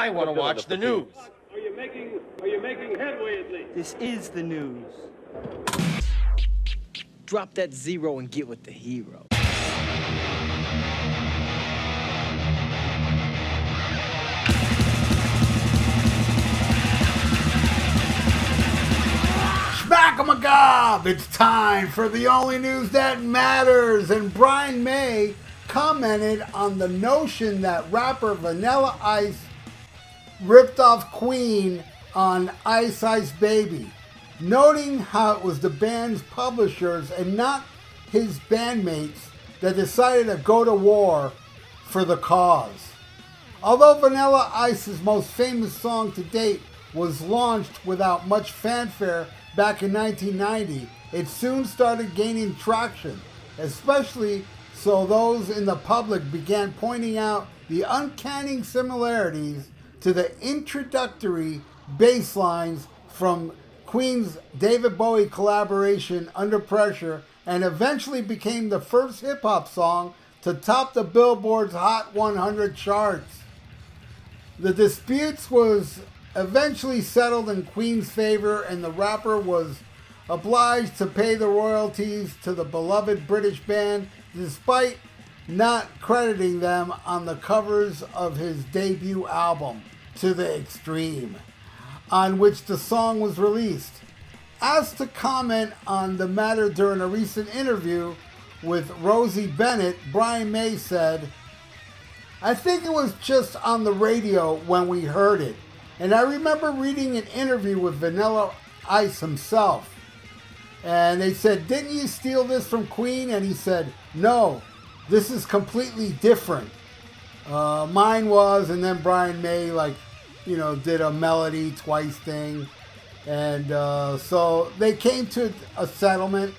I want to watch the news. Are you making headway at least? This is the news. Drop that zero and get with the hero. Smack-a-ma-gob! It's time for the only news that matters. And Brian May commented on the notion that rapper Vanilla Ice ripped off Queen on Ice Ice Baby, noting how it was the band's publishers and not his bandmates that decided to go to war for the cause. Although Vanilla Ice's most famous song to date was launched without much fanfare back in 1990, it soon started gaining traction, especially so those in the public began pointing out the uncanny similarities to the introductory bass lines from Queen's David Bowie collaboration Under Pressure, and eventually became the first hip-hop song to top the Billboard's Hot 100 charts. The disputes was eventually settled in Queen's favor, and the rapper was obliged to pay the royalties to the beloved British band, despite not crediting them on the covers of his debut album, To the Extreme, on which the song was released. Asked to comment on the matter during a recent interview with Rosie Bennett, Brian May said, "I think it was just on the radio when we heard it. And I remember reading an interview with Vanilla Ice himself. And they said, 'Didn't you steal this from Queen?' And he said, 'No, this is completely different. Mine was,'" and then Brian May, did a melody twice thing. And so they came to a settlement,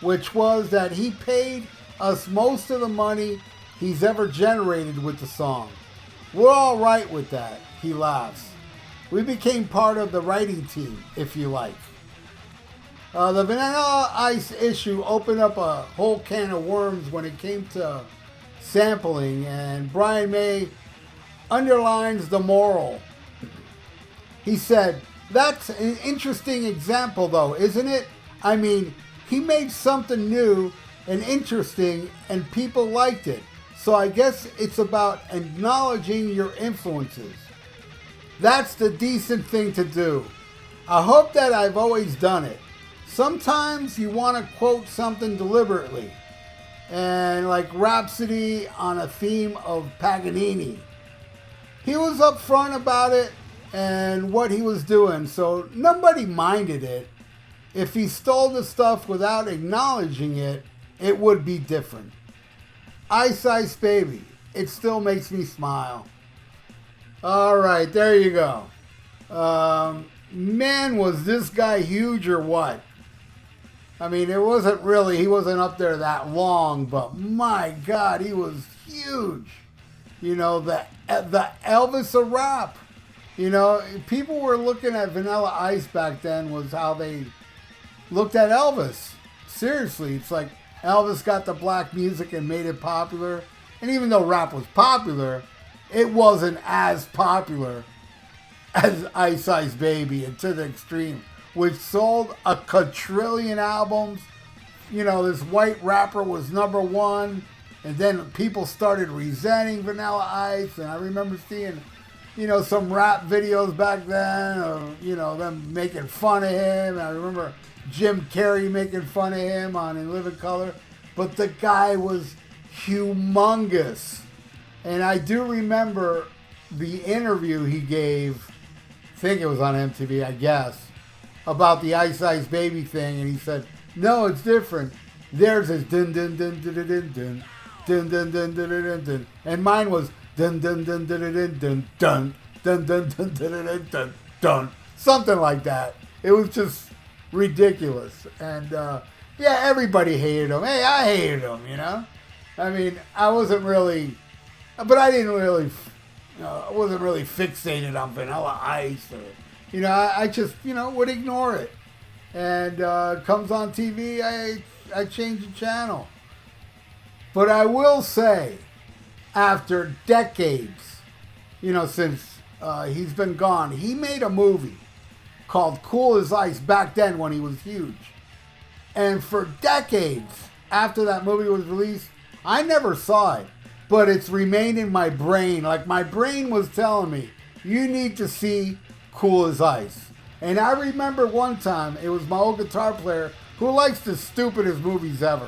which was that he paid us most of the money he's ever generated with the song. We're all right with that, he laughs. We became part of the writing team, if you like. The Vanilla Ice issue opened up a whole can of worms when it came to sampling, and Brian May underlines the moral. He said, "That's an interesting example though, isn't it? I mean, he made something new and interesting and people liked it. So I guess it's about acknowledging your influences. That's the decent thing to do. I hope that I've always done it. Sometimes you want to quote something deliberately, and like Rhapsody on a theme of Paganini. He was upfront about it and what he was doing, so nobody minded it. If he stole the stuff without acknowledging it, it would be different. Ice Ice Baby, it still makes me smile." All right, there you go. Man, was this guy huge or what? I mean, he wasn't up there that long, but my God, he was huge. You know, the Elvis of rap. You know, people were looking at Vanilla Ice back then was how they looked at Elvis. Seriously, it's like Elvis got the black music and made it popular. And even though rap was popular, it wasn't as popular as Ice Ice Baby and To the Extreme, which sold a quadrillion albums. You know, this white rapper was #1, and then people started resenting Vanilla Ice, and I remember seeing, some rap videos back then of, them making fun of him. And I remember Jim Carrey making fun of him on In Living Color, but the guy was humongous. And I do remember the interview he gave, I think it was on MTV, I guess, about the Ice Ice Baby thing, and he said, "No, it's different. Theirs is dun dun dun dun dun dun dun dun dun dun dun dun, and mine was dun dun dun dun dun dun dun dun dun dun dun dun dun," something like that. It was just ridiculous, and everybody hated him. Hey, I hated him, I mean, I wasn't really, but I didn't really, I wasn't really fixated on Vanilla Ice, or, I just, would ignore it. And comes on TV, I change the channel. But I will say, after decades, since he's been gone. He made a movie called Cool as Ice back then when he was huge. And for decades after that movie was released, I never saw it, but it's remained in my brain. Like my brain was telling me, you need to see Cool as Ice. And I remember one time, it was my old guitar player who likes the stupidest movies ever.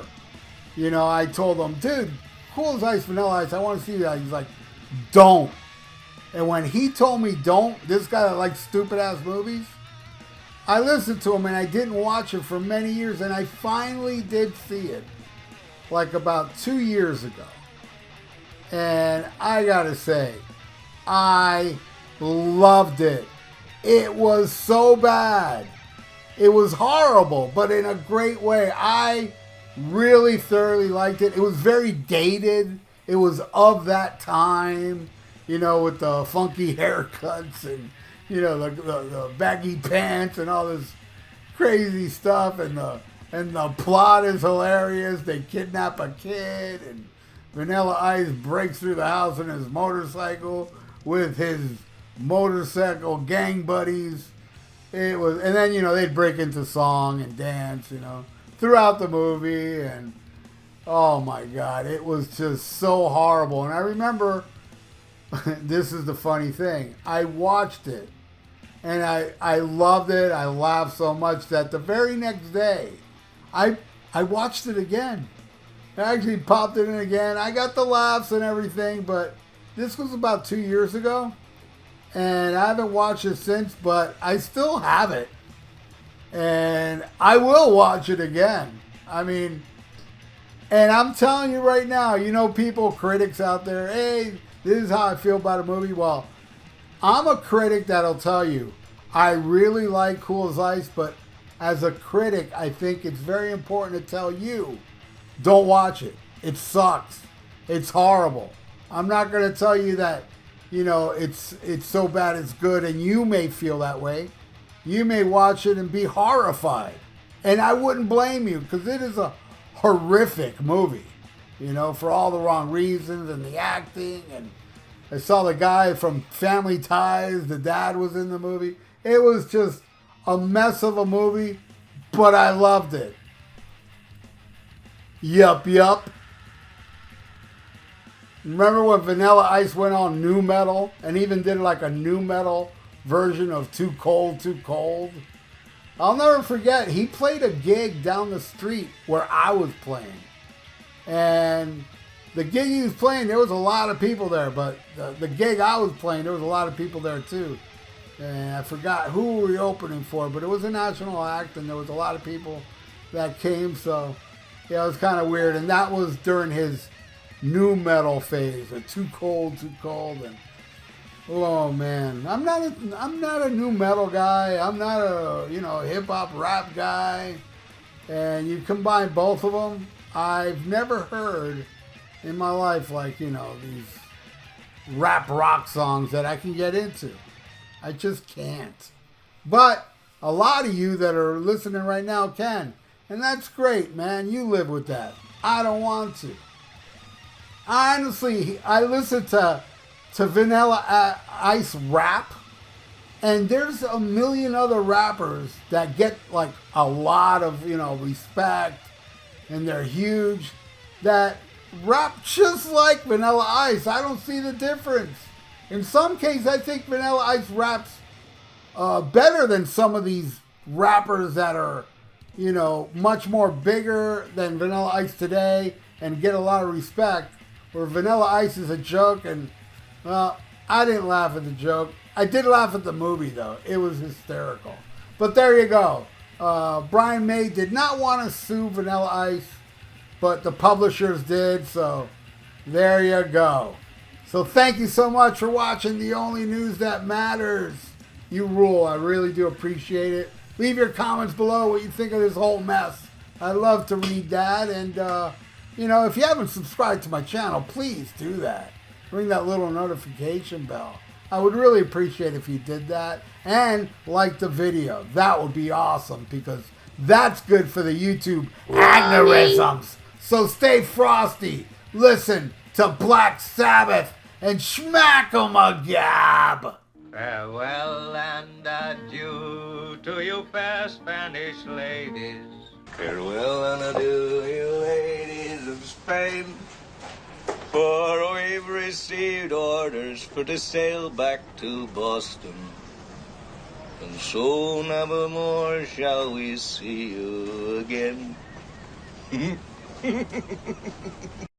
You know, I told him, dude, Cool as Ice, Vanilla Ice, I want to see that. He's like, don't. And when he told me don't, this guy that likes stupid ass movies, I listened to him and I didn't watch it for many years, and I finally did see it like about 2 years ago. And I gotta say, I loved it. It was so bad. It was horrible, but in a great way. I really thoroughly liked it. It was very dated. It was of that time, you know, with the funky haircuts and, you know, the baggy pants and all this crazy stuff. And the plot is hilarious. They kidnap a kid, and Vanilla Ice breaks through the house on his motorcycle with his motorcycle gang buddies. It was, and then, you know, they'd break into song and dance, you know, throughout the movie. And oh my God, it was just so horrible. And I remember, this is the funny thing, I watched it and I loved it. I laughed so much that the very next day I watched it again. I actually popped it in again. I got the laughs and everything, but this was about 2 years ago. And I haven't watched it since, but I still have it. And I will watch it again. I mean, and I'm telling you right now, you know, people, critics out there, hey, this is how I feel about a movie. Well, I'm a critic that'll tell you, I really like Cool as Ice, but as a critic, I think it's very important to tell you, don't watch it. It sucks. It's horrible. I'm not going to tell you that, you know, it's so bad it's good, and you may feel that way. You may watch it and be horrified. And I wouldn't blame you, because it is a horrific movie, you know, for all the wrong reasons, and the acting. And I saw the guy from Family Ties, the dad was in the movie. It was just a mess of a movie, but I loved it. Yup. Remember when Vanilla Ice went on nu metal and even did like a nu metal version of Too Cold, Too Cold? I'll never forget, he played a gig down the street where I was playing. And the gig he was playing, there was a lot of people there, but the gig I was playing, there was a lot of people there too. And I forgot who we were opening for, but it was a national act and there was a lot of people that came, so yeah, it was kind of weird. And that was during his nu metal phase, or Too Cold, and oh man, I'm not a nu metal guy. I'm not a, you know, hip hop rap guy. And you combine both of them, I've never heard in my life, like, you know, these rap rock songs that I can get into. I just can't. But a lot of you that are listening right now can, and that's great, man. You live with that. I don't want to. Honestly, I listen to Vanilla Ice rap, and there's a million other rappers that get like a lot of, you know, respect, and they're huge, that rap just like Vanilla Ice. I don't see the difference. In some cases, I think Vanilla Ice raps better than some of these rappers that are, you know, much more bigger than Vanilla Ice today and get a lot of respect. Where Vanilla Ice is a joke, and, well, I didn't laugh at the joke. I did laugh at the movie, though. It was hysterical. But there you go. Brian May did not want to sue Vanilla Ice, but the publishers did, so there you go. So thank you so much for watching The Only News That Matters. You rule. I really do appreciate it. Leave your comments below what you think of this whole mess. I love to read that, and, you know, if you haven't subscribed to my channel, please do that. Ring that little notification bell. I would really appreciate if you did that. And like the video. That would be awesome, because that's good for the YouTube algorithms. So stay frosty. Listen to Black Sabbath and smack 'em a gab. Farewell and adieu to you fair Spanish ladies. Farewell and adieu, you ladies of Spain. For we've received orders for to sail back to Boston. And so never more shall we see you again.